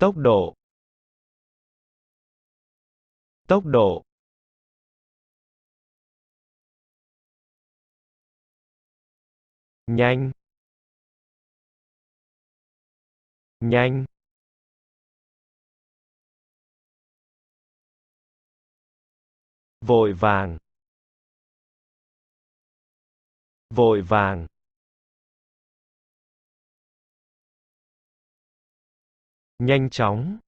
Tốc độ. Tốc độ. Nhanh. Nhanh. Vội vàng. Vội vàng. Nhanh chóng.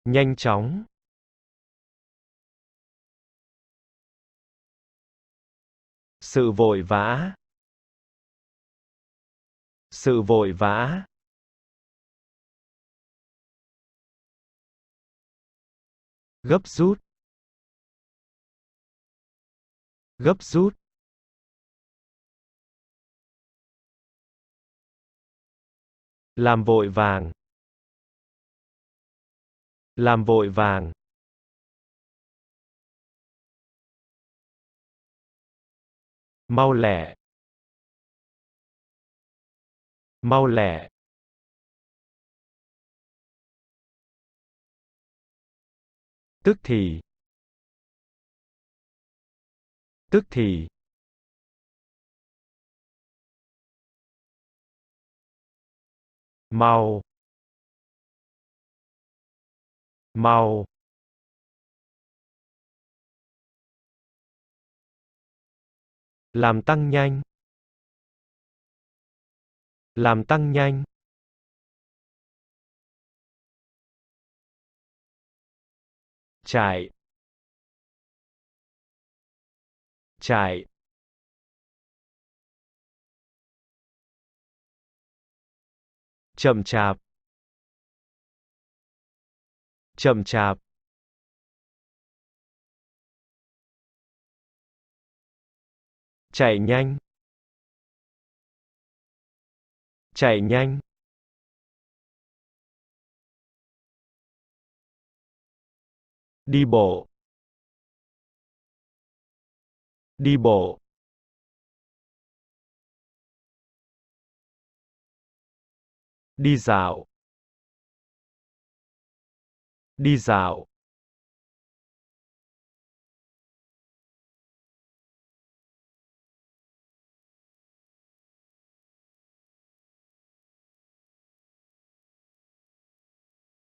Nhanh chóng. Sự vội vã. Sự vội vã. Gấp rút. Gấp rút. Làm vội vàng. Làm vội vàng. Mau lẹ. Mau lẹ. Tức thì. Tức thì. Mau. Mau. Làm tăng nhanh. Làm tăng nhanh. Chạy. Chạy. Chậm chạp. Chậm chạp. Chạy nhanh. Chạy nhanh. Đi bộ. Đi bộ. Đi dạo. Đi dạo.